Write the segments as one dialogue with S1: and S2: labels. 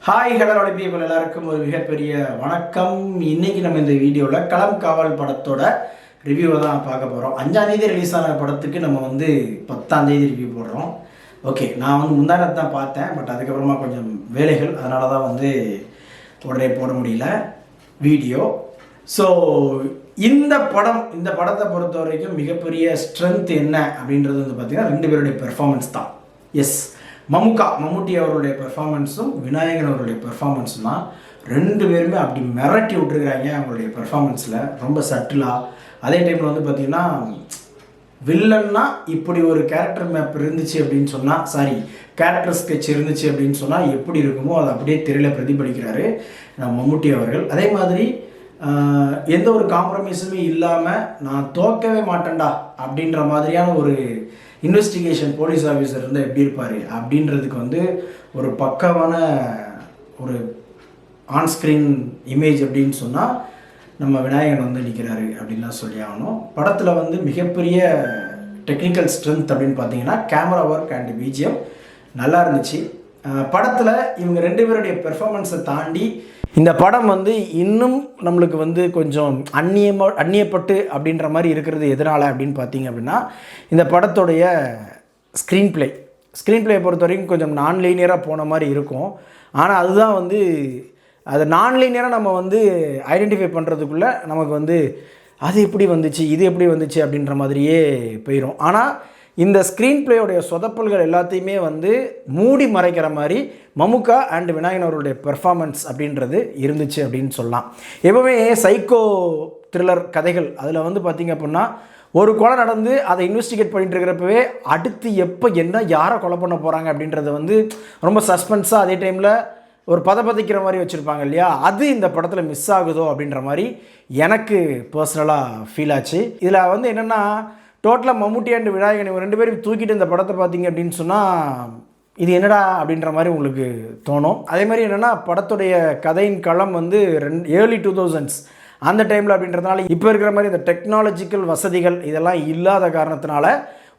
S1: Hi கடலோட people எல்லாருக்கும் ஒரு மிகப்பெரிய வணக்கம். இன்னைக்கு நம்ம இந்த வீடியோவில் களம் காவல் படத்தோட ரிவ்யூவை தான் பார்க்க போகிறோம். 5ஆம் தேதி ரிலீஸ் ஆன படத்துக்கு நம்ம 10ஆம் தேதி ரிவ்யூ போடுறோம். ஓகே, நான் முந்தானத்து தான் பார்த்தேன், பட் அதுக்கப்புறமா கொஞ்சம் வேலைகள், அதனால தான் உடனே போட முடியல வீடியோ. ஸோ இந்த படத்தை பொறுத்த வரைக்கும் மிகப்பெரிய ஸ்ட்ரென்த் என்ன அப்படின்றது பார்த்தீங்கன்னா 2 பேருடைய பெர்ஃபார்மன்ஸ் தான். எஸ், மம்முட்டி அவருடைய பெர்ஃபார்மன்ஸும் விநாயகன் அவருடைய பெர்ஃபார்மன்ஸும் தான். 2 பேருமே அப்படி மிரட்டி விட்டுருக்குறாங்க அவங்களுடைய பெர்ஃபார்மன்ஸில், ரொம்ப சட்டிலாக. அதே டைமில் பார்த்தீங்கன்னா வில்லன்னா இப்படி ஒரு கேரக்டர் மேப் இருந்துச்சு அப்படின்னு சொன்னால், கேரக்டர் ஸ்கெட்ச் இருந்துச்சு அப்படின்னு சொன்னால் எப்படி இருக்குமோ அதை அப்படியே திரையில் பிரதிபலிக்கிறாரு மம்முட்டி அவர்கள். அதே மாதிரி எந்த ஒரு காம்ப்ரமைஸுமே இல்லாமல் நான் தோக்கவே மாட்டேன்டா அப்படின்ற மாதிரியான ஒரு இன்வெஸ்டிகேஷன் போலீஸ் ஆஃபீஸர் இருந்தால் எப்படி இருப்பார் அப்படின்றதுக்கு ஒரு பக்கமான ஒரு ஆன்ஸ்க்ரீன் இமேஜ் அப்படின்னு சொன்னால் நம்ம விநாயகன் நிற்கிறாரு அப்படின்லாம் சொல்லி ஆகணும். படத்தில் மிகப்பெரிய டெக்னிக்கல் ஸ்ட்ரென்த் அப்படின்னு பார்த்தீங்கன்னா கேமரா ஒர்க் அண்ட் பிஜிஎம் நல்லா இருந்துச்சு. படத்தில் இவங்க 2 பேருடைய பெர்ஃபார்மன்ஸை தாண்டி இந்த படம் இன்னும் நம்மளுக்கு கொஞ்சம் அந்நியப்பட்டு அப்படின்ற மாதிரி இருக்கிறது எதனால் அப்படின்னு பார்த்தீங்க அப்படின்னா, இந்த படத்துடைய ஸ்க்ரீன் பிளே பொறுத்த வரைக்கும் கொஞ்சம் நான் லீனியராக போன மாதிரி இருக்கும். ஆனால் அதுதான் அது நான் லீனியராக நம்ம ஐடென்டிஃபை பண்ணுறதுக்குள்ளே நமக்கு அது எப்படி வந்துச்சு, இது எப்படி வந்துச்சு அப்படின்ற மாதிரியே போயிடும். ஆனால் இந்த ஸ்க்ரீன் பிளேயோடைய சொதப்பல்கள் எல்லாத்தையுமே மூடி மறைக்கிற மாதிரி மம்முக்கா அண்ட் விநாயகன் அவருடைய பெர்ஃபார்மன்ஸ் அப்படின்றது இருந்துச்சு அப்படின்னு சொல்லலாம். எப்போவுமே சைக்கோ த்ரில்லர் கதைகள் அதில் பார்த்திங்க அப்படின்னா ஒரு கொலை நடந்து அதை இன்வெஸ்டிகேட் பண்ணிட்டு இருக்கிறப்பவே அடுத்து எப்போ என்ன யாரை கொலை பண்ண போகிறாங்க அப்படின்றது ரொம்ப சஸ்பென்ஸாக, அதே டைமில் ஒரு பதப்பதைக்கிற மாதிரி வச்சுருப்பாங்க இல்லையா, அது இந்த படத்தில் மிஸ் ஆகுதோ அப்படின்ற மாதிரி எனக்கு பர்சனலாக ஃபீல் ஆச்சு. இதில் என்னென்னா டோட்டலாக மம்முட்டி அண்ட் விநாயகன் 2 பேரும் தூக்கிட்டு இந்த படத்தை பார்த்தீங்க அப்படின்னு சொன்னால் இது என்னடா அப்படின்ற மாதிரி உங்களுக்கு தோணும். அதே மாதிரி என்னென்னா படத்துடைய கதையின் களம் ஏர்லி 2000s அந்த டைமில் அப்படின்றதுனால இப்போ இருக்கிற மாதிரி இந்த டெக்னாலஜிக்கல் வசதிகள் இதெல்லாம் இல்லாத காரணத்தினால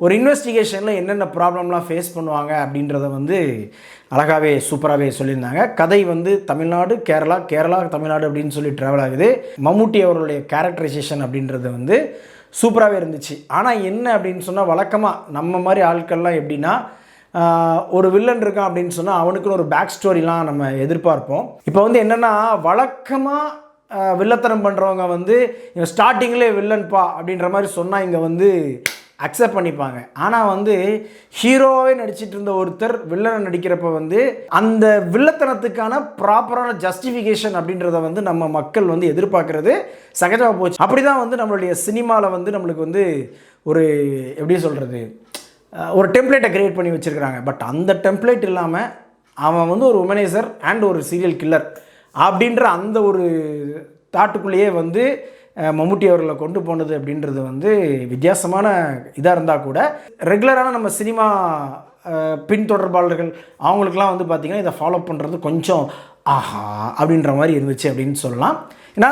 S1: ஒரு இன்வெஸ்டிகேஷனில் என்னென்ன ப்ராப்ளம்லாம் ஃபேஸ் பண்ணுவாங்க அப்படின்றத அழகாகவே சூப்பராகவே சொல்லியிருந்தாங்க. கதை தமிழ்நாடு கேரளா தமிழ்நாடு அப்படின்னு சொல்லி ட்ராவல் ஆகுது. மம்முட்டி அவர்களுடைய கேரக்டரைசேஷன் அப்படின்றது சூப்பராகவே இருந்துச்சு. ஆனால் என்ன அப்படின்னு சொன்னால், வழக்கமாக நம்ம மாதிரி ஆட்கள்லாம் எப்படின்னா ஒரு வில்லன் இருக்கான் அப்படின்னு சொன்னால் அவனுக்குன்னு ஒரு பேக் ஸ்டோரிலாம் நம்ம எதிர்பார்ப்போம். இப்போ என்னென்னா வழக்கமாக வில்லத்தனம் பண்ணுறவங்க இவன் ஸ்டார்டிங்லேயே வில்லன்பா அப்படின்ற மாதிரி சொன்னால் இங்கே அக்செப்ட் பண்ணிப்பாங்க. ஆனால் ஹீரோவே நடிச்சிட்டு இருந்த ஒருத்தர் வில்லனை நடிக்கிறப்ப அந்த வில்லத்தனத்துக்கான ப்ராப்பரான ஜஸ்டிஃபிகேஷன் அப்படின்றத நம்ம மக்கள் எதிர்பார்க்கறது சகஜமாக போச்சு. அப்படி தான் நம்மளுடைய சினிமாவில் நம்மளுக்கு ஒரு எப்படி சொல்கிறது, ஒரு டெம்ப்ளேட்டை க்ரியேட் பண்ணி வச்சுருக்கிறாங்க. பட் அந்த டெம்ப்ளேட் இல்லாமல் அவன் ஒரு உமனைசர் அண்ட் ஒரு சீரியல் கில்லர் அப்படின்ற அந்த ஒரு தாட்டுக்குள்ளேயே மம்முட்டி அவர்களை கொண்டு போனது அப்படின்றது வித்தியாசமான இதாக இருந்தால் கூட ரெகுலரான நம்ம சினிமா பின்தொடர்பாளர்கள் அவங்களுக்கெல்லாம் பார்த்திங்கன்னா இதை ஃபாலோ பண்ணுறது கொஞ்சம் ஆஹா அப்படின்ற மாதிரி இருந்துச்சு அப்படின்னு சொல்லலாம். ஏன்னா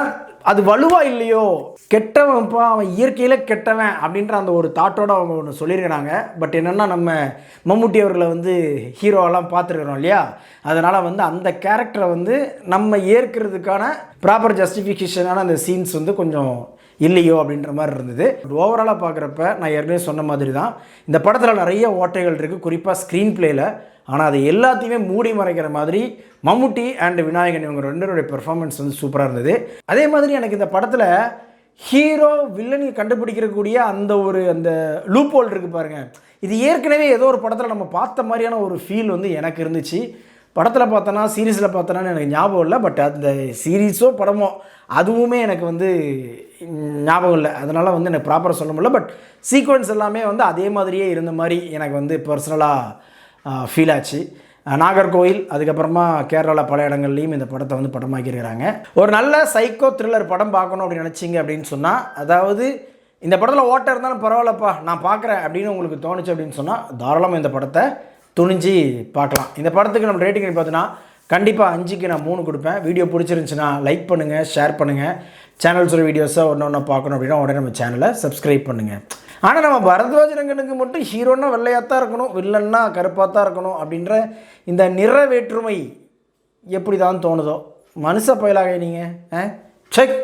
S1: அது வலுவாக இல்லையோ, கெட்டவன்ப்பா அவன் இயற்கையில் கெட்டவன் அப்படின்ற அந்த ஒரு தாட்டோடு அவங்க ஒன்று சொல்லியிருக்கிறாங்க. பட் என்னென்னா நம்ம மம்முட்டி அவர்களை ஹீரோவெல்லாம் பார்த்துருக்குறோம் இல்லையா, அதனால் அந்த கேரக்டரை நம்ம ஏற்கிறதுக்கான ப்ராப்பர் ஜஸ்டிஃபிகேஷனான அந்த சீன்ஸ் கொஞ்சம் இல்லையோ அப்படின்ற மாதிரி இருந்தது. ஓவராலாக பார்க்குறப்ப நான் ஏற்கனவே சொன்ன மாதிரி தான் இந்த படத்தில் நிறைய ஓட்டைகள் இருக்குது, குறிப்பாக ஸ்க்ரீன் பிளேயில். ஆனால் அது எல்லாத்தையுமே மூடி மறைக்கிற மாதிரி மம்முட்டி அண்ட் விநாயகன் இவங்க 2 பேருடைய பெர்ஃபார்மன்ஸ் சூப்பராக இருந்தது. அதே மாதிரி எனக்கு இந்த படத்தில் ஹீரோ வில்லனை கண்டுபிடிக்கக்கூடிய அந்த லூப் ஹோல் இருக்குது பாருங்கள், இது ஏற்கனவே ஏதோ ஒரு படத்தில் நம்ம பார்த்த மாதிரியான ஒரு ஃபீல் எனக்கு இருந்துச்சு. படத்தில் பார்த்தோன்னா சீரீஸில் பார்த்தோன்னா எனக்கு ஞாபகம் இல்லை, பட் அந்த சீரீஸோ படமோ அதுவுமே எனக்கு ஞாபகம் இல்லை. அதனால் எனக்கு ப்ராப்பராக சொல்ல முடியல. பட் சீக்வன்ஸ் எல்லாமே அதே மாதிரியே இருந்த மாதிரி எனக்கு பர்சனலாக ஃபீல் ஆச்சு. நாகர்கோவில் அதுக்கப்புறமா கேரளாவில் பல இடங்கள்லையும் இந்த படத்தை படமாக்கியிருக்கிறாங்க. ஒரு நல்ல சைக்கோ த்ரில்லர் படம் பார்க்கணும் அப்படின்னு நினச்சிங்க அப்படின்னு சொன்னால், அதாவது இந்த படத்தில் ஓட்ட இருந்தாலும் பரவாயில்லப்பா நான் பார்க்குறேன் அப்படின்னு உங்களுக்கு தோணுச்சு அப்படின்னு சொன்னால் தாராளமாக இந்த படத்தை துணிஞ்சு பார்க்கலாம். இந்த படத்துக்கு நம்ம ரேட்டிங் பார்த்தோன்னா கண்டிப்பாக 5க்கு நான் 3 கொடுப்பேன். வீடியோ பிடிச்சிருந்துச்சுன்னா லைக் பண்ணுங்கள், ஷேர் பண்ணுங்கள். சேனல்ஸோட வீடியோஸை ஒன்று பார்க்கணும் அப்படின்னா உடனே நம்ம சேனலை சப்ஸ்கிரைப் பண்ணுங்கள். ஆனால் நம்ம பரத்வாஜ் ரங்கனுக்கு மட்டும் ஹீரோன்னா வெள்ளையாக தான் இருக்கணும், வில்லன்னா கருப்பாக தான் இருக்கணும் அப்படின்ற இந்த நிற வேற்றுமை எப்படி தான் தோணுதோ மனுஷ பயலாக நீங்கள் செக்